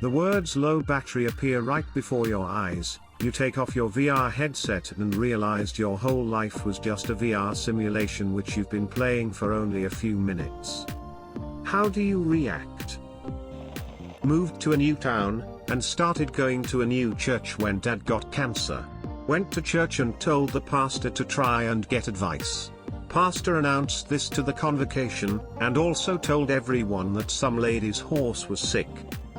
The words low battery appear right before your eyes. You take off your VR headset and realized your whole life was just a VR simulation which you've been playing for only a few minutes. How do you react? Moved to a new town, and started going to a new church when Dad got cancer. Went to church and told the pastor to try and get advice. Pastor announced this to the convocation, and also told everyone that some lady's horse was sick.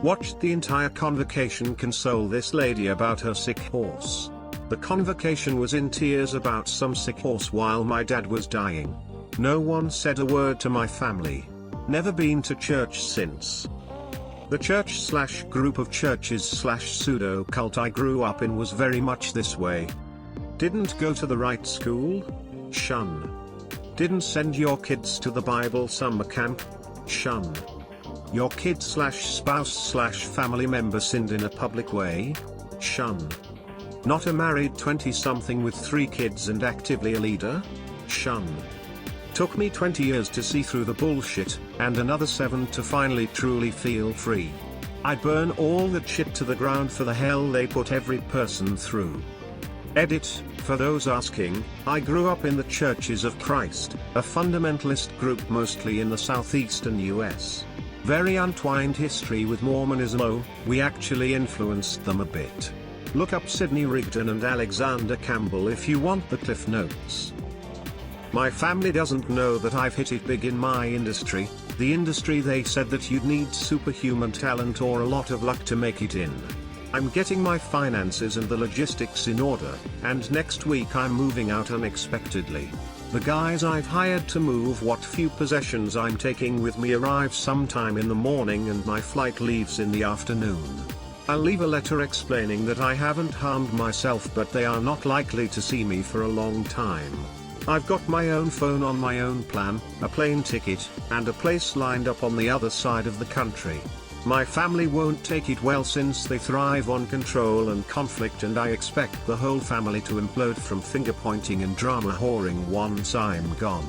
Watched the entire convocation console this lady about her sick horse. The convocation was in tears about some sick horse while my dad was dying. No one said a word to my family. Never been to church since. The church/group of churches/pseudo cult I grew up in was very much this way. Didn't go to the right school? Shun. Didn't send your kids to the Bible summer camp? Shun. Your kid/spouse/family member sinned in a public way? Shun. Not a married 20-something with 3 kids and actively a leader? Shun. Took me 20 years to see through the bullshit, and another 7 to finally truly feel free. I'd burn all that shit to the ground for the hell they put every person through. Edit, for those asking, I grew up in the Churches of Christ, a fundamentalist group mostly in the southeastern US. Very untwined history with Mormonism. Oh, we actually influenced them a bit. Look up Sidney Rigdon and Alexander Campbell if you want the Cliff Notes. My family doesn't know that I've hit it big in my industry, the industry they said that you'd need superhuman talent or a lot of luck to make it in. I'm getting my finances and the logistics in order, and next week I'm moving out unexpectedly. The guys I've hired to move what few possessions I'm taking with me arrive sometime in the morning and my flight leaves in the afternoon. I'll leave a letter explaining that I haven't harmed myself, but they are not likely to see me for a long time. I've got my own phone on my own plan, a plane ticket, and a place lined up on the other side of the country. My family won't take it well since they thrive on control and conflict, and I expect the whole family to implode from finger pointing and drama whoring once I'm gone.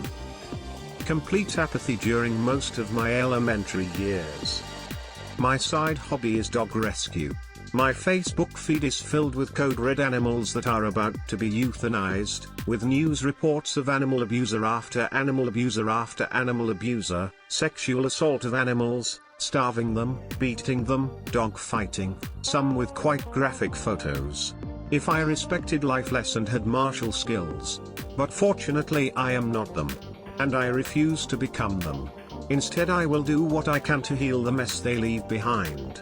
Complete apathy during most of my elementary years. My side hobby is dog rescue. My Facebook feed is filled with code red animals that are about to be euthanized, with news reports of animal abuser after animal abuser after animal abuser, sexual assault of animals, starving them, beating them, dog fighting, some with quite graphic photos. If I respected life less and had martial skills. But fortunately I am not them. And I refuse to become them. Instead I will do what I can to heal the mess they leave behind.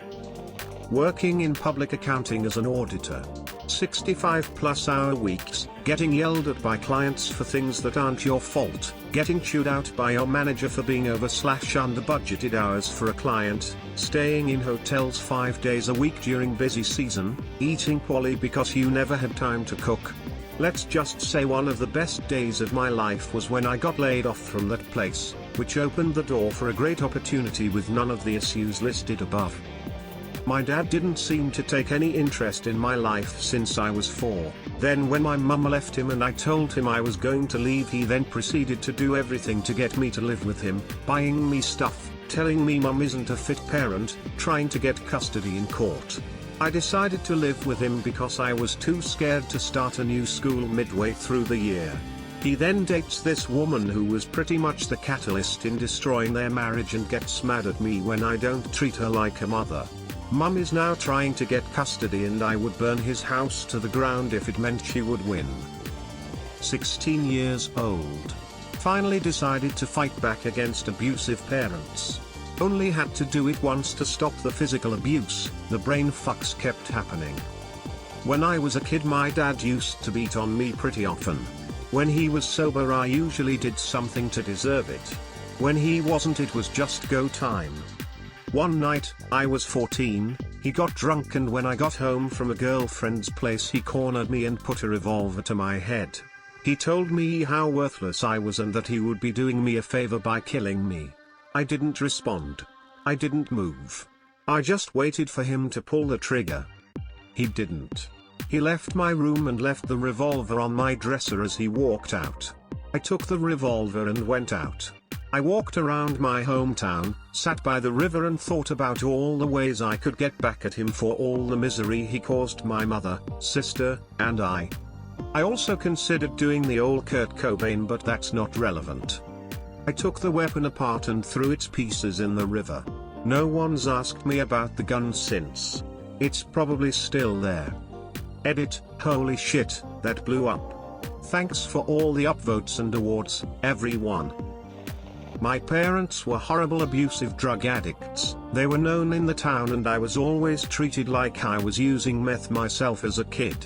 Working in public accounting as an auditor. 65+ hour weeks, getting yelled at by clients for things that aren't your fault, getting chewed out by your manager for being over/under budgeted hours for a client, staying in hotels 5 days a week during busy season, eating poorly because you never had time to cook. Let's just say one of the best days of my life was when I got laid off from that place, which opened the door for a great opportunity with none of the issues listed above. My dad didn't seem to take any interest in my life since I was 4. Then when my mum left him and I told him I was going to leave, he then proceeded to do everything to get me to live with him, buying me stuff, telling me mum isn't a fit parent, trying to get custody in court. I decided to live with him because I was too scared to start a new school midway through the year. He then dates this woman who was pretty much the catalyst in destroying their marriage and gets mad at me when I don't treat her like a mother. Mum is now trying to get custody and I would burn his house to the ground if it meant she would win. 16 years old. Finally decided to fight back against abusive parents. Only had to do it once to stop the physical abuse, the brain fucks kept happening. When I was a kid my dad used to beat on me pretty often. When he was sober I usually did something to deserve it. When he wasn't it was just go time. One night, I was 14, he got drunk and when I got home from a girlfriend's place he cornered me and put a revolver to my head. He told me how worthless I was and that he would be doing me a favor by killing me. I didn't respond. I didn't move. I just waited for him to pull the trigger. He didn't. He left my room and left the revolver on my dresser as he walked out. I took the revolver and went out. I walked around my hometown, sat by the river and thought about all the ways I could get back at him for all the misery he caused my mother, sister, and I. I also considered doing the old Kurt Cobain, but that's not relevant. I took the weapon apart and threw its pieces in the river. No one's asked me about the gun since. It's probably still there. Edit, holy shit, that blew up. Thanks for all the upvotes and awards, everyone. My parents were horrible abusive drug addicts. They were known in the town and I was always treated like I was using meth myself as a kid.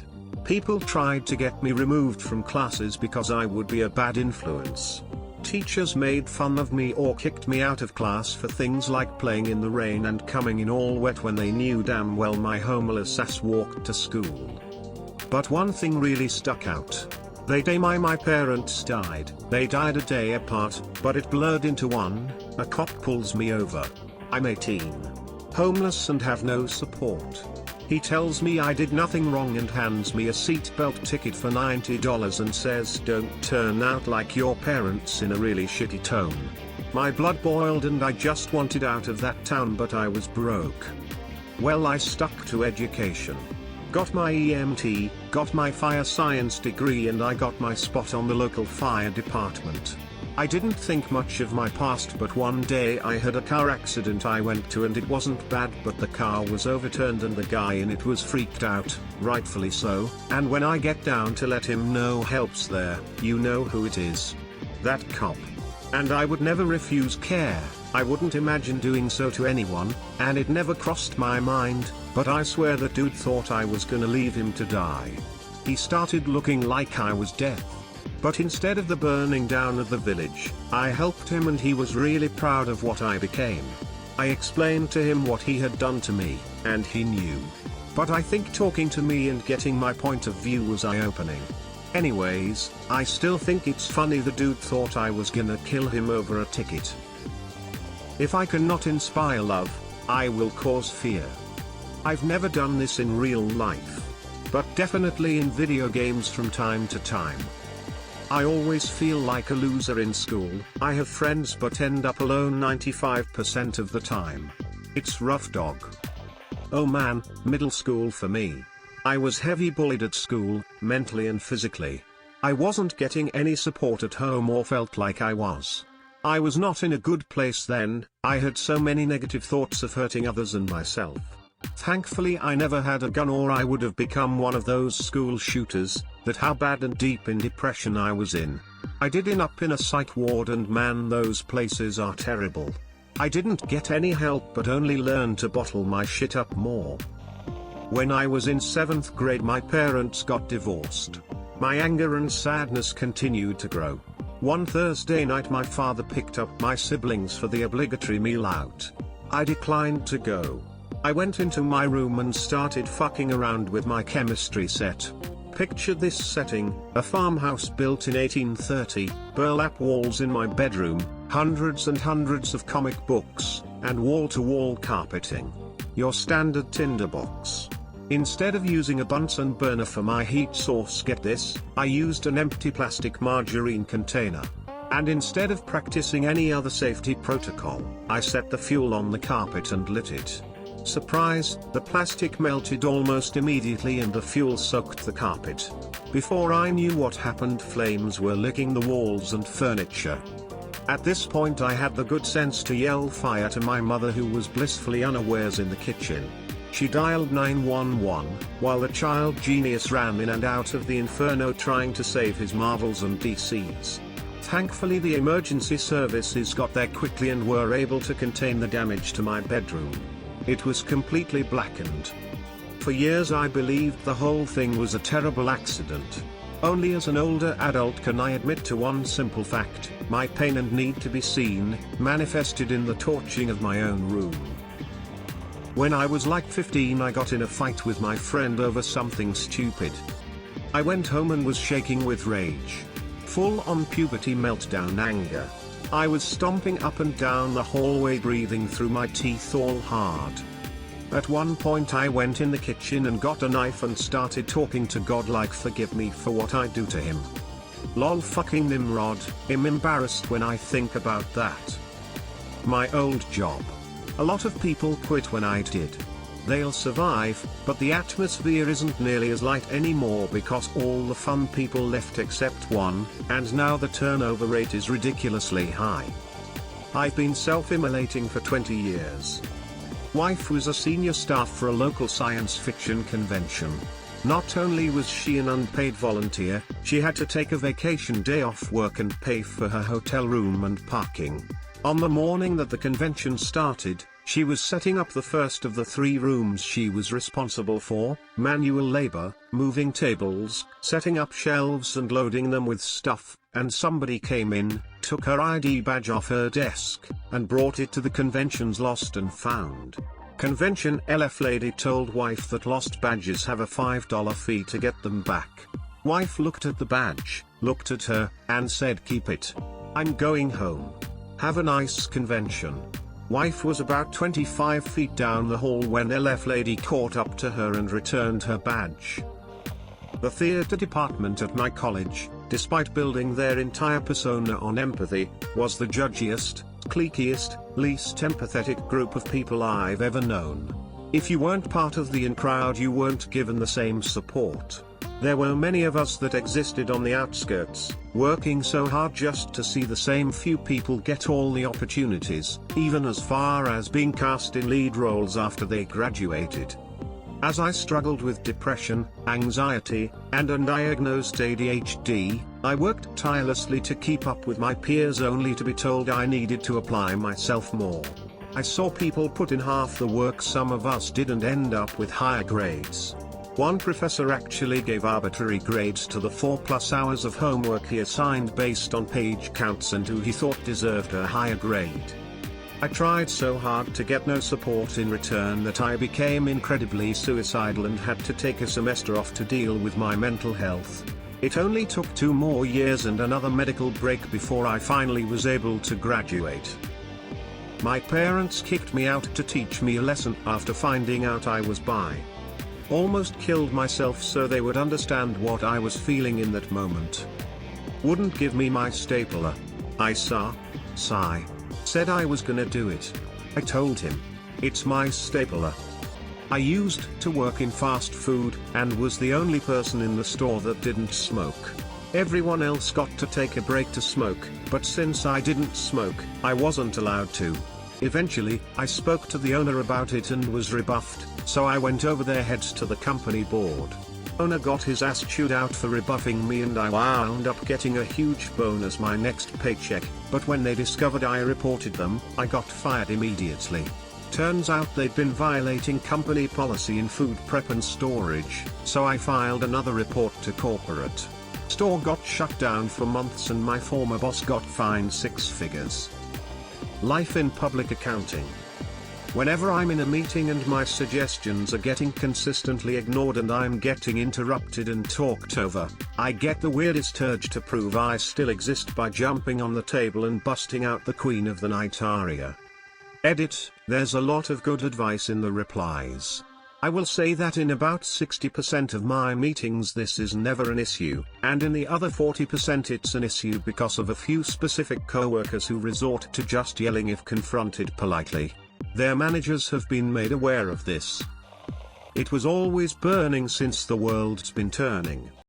People tried to get me removed from classes because I would be a bad influence. Teachers made fun of me or kicked me out of class for things like playing in the rain and coming in all wet when they knew damn well my homeless ass walked to school. But one thing really stuck out. The day my parents died, they died a day apart, but it blurred into one. A cop pulls me over. I'm 18. Homeless and have no support. He tells me I did nothing wrong and hands me a seatbelt ticket for $90 and says don't turn out like your parents in a really shitty tone. My blood boiled and I just wanted out of that town, but I was broke. Well, I stuck to education. Got my EMT, got my fire science degree, and I got my spot on the local fire department. I didn't think much of my past, but one day I had a car accident I went to and it wasn't bad, but the car was overturned and the guy in it was freaked out, rightfully so, and when I get down to let him know help's there, you know who it is. That cop. And I would never refuse care. I wouldn't imagine doing so to anyone, and it never crossed my mind, but I swear that dude thought I was gonna leave him to die. He started looking like I was death. But instead of the burning down of the village, I helped him and he was really proud of what I became. I explained to him what he had done to me, and he knew. But I think talking to me and getting my point of view was eye-opening. Anyways, I still think it's funny the dude thought I was gonna kill him over a ticket. If I cannot inspire love, I will cause fear. I've never done this in real life, but definitely in video games from time to time. I always feel like a loser in school. I have friends but end up alone 95% of the time. It's rough, dog. Oh man, middle school for me. I was heavy bullied at school, mentally and physically. I wasn't getting any support at home or felt like I was. I was not in a good place then. I had so many negative thoughts of hurting others and myself. Thankfully I never had a gun or I would have become one of those school shooters. That's how bad and deep in depression I was in. I did end up in a psych ward and man, those places are terrible. I didn't get any help but only learned to bottle my shit up more. When I was in 7th grade my parents got divorced. My anger and sadness continued to grow. One Thursday night my father picked up my siblings for the obligatory meal out. I declined to go. I went into my room and started fucking around with my chemistry set. Picture this setting, a farmhouse built in 1830, burlap walls in my bedroom, hundreds and hundreds of comic books, and wall-to-wall carpeting. Your standard tinderbox. Instead of using a Bunsen burner for my heat source, get this, I used an empty plastic margarine container. And instead of practicing any other safety protocol, I set the fuel on the carpet and lit it. Surprise, the plastic melted almost immediately and the fuel soaked the carpet. Before I knew what happened, flames were licking the walls and furniture. At this point I had the good sense to yell fire to my mother, who was blissfully unawares in the kitchen. She dialed 911, while the child genius ran in and out of the inferno trying to save his Marvels and DCs. Thankfully the emergency services got there quickly and were able to contain the damage to my bedroom. It was completely blackened. For years I believed the whole thing was a terrible accident. Only as an older adult can I admit to one simple fact: my pain and need to be seen, manifested in the torching of my own room. When I was like 15 I got in a fight with my friend over something stupid. I went home and was shaking with rage. Full on puberty meltdown anger. I was stomping up and down the hallway, breathing through my teeth all hard. At one point I went in the kitchen and got a knife and started talking to God like, forgive me for what I do to him. Lol fucking Nimrod, I'm embarrassed when I think about that. My old job. A lot of people quit when I did. They'll survive, but the atmosphere isn't nearly as light anymore because all the fun people left except one, and now the turnover rate is ridiculously high. I've been self-immolating for 20 years. Wife was a senior staff for a local science fiction convention. Not only was she an unpaid volunteer, she had to take a vacation day off work and pay for her hotel room and parking. On the morning that the convention started, she was setting up the first of the 3 rooms she was responsible for: manual labor, moving tables, setting up shelves and loading them with stuff, and somebody came in, took her ID badge off her desk, and brought it to the convention's lost and found. Convention LF lady told wife that lost badges have a $5 fee to get them back. Wife looked at the badge, looked at her, and said, "Keep it. I'm going home. Have a nice convention." Wife was about 25 feet down the hall when LF lady caught up to her and returned her badge. The theater department at my college, despite building their entire persona on empathy, was the judgiest, cliquiest, least empathetic group of people I've ever known. If you weren't part of the in crowd, you weren't given the same support. There were many of us that existed on the outskirts, working so hard just to see the same few people get all the opportunities, even as far as being cast in lead roles after they graduated. As I struggled with depression, anxiety, and undiagnosed ADHD, I worked tirelessly to keep up with my peers only to be told I needed to apply myself more. I saw people put in half the work some of us did and end up with higher grades. One professor actually gave arbitrary grades to the 4+ hours of homework he assigned based on page counts and who he thought deserved a higher grade. I tried so hard to get no support in return that I became incredibly suicidal and had to take a semester off to deal with my mental health. It only took 2 more years and another medical break before I finally was able to graduate. My parents kicked me out to teach me a lesson after finding out I was bi. Almost killed myself so they would understand what I was feeling in that moment. Wouldn't give me my stapler. I sigh. Said I was gonna do it. I told him, "It's my stapler." I used to work in fast food, and was the only person in the store that didn't smoke. Everyone else got to take a break to smoke, but since I didn't smoke, I wasn't allowed to. Eventually, I spoke to the owner about it and was rebuffed, so I went over their heads to the company board. Owner got his ass chewed out for rebuffing me and I wound up getting a huge bonus my next paycheck, but when they discovered I reported them, I got fired immediately. Turns out they'd been violating company policy in food prep and storage, so I filed another report to corporate. Store got shut down for months and my former boss got fined 6 figures. Life in public accounting. Whenever I'm in a meeting and my suggestions are getting consistently ignored and I'm getting interrupted and talked over, I get the weirdest urge to prove I still exist by jumping on the table and busting out the Queen of the Night aria. Edit, there's a lot of good advice in the replies. I will say that in about 60% of my meetings this is never an issue, and in the other 40% it's an issue because of a few specific coworkers who resort to just yelling if confronted politely. Their managers have been made aware of this. It was always burning since the world's been turning.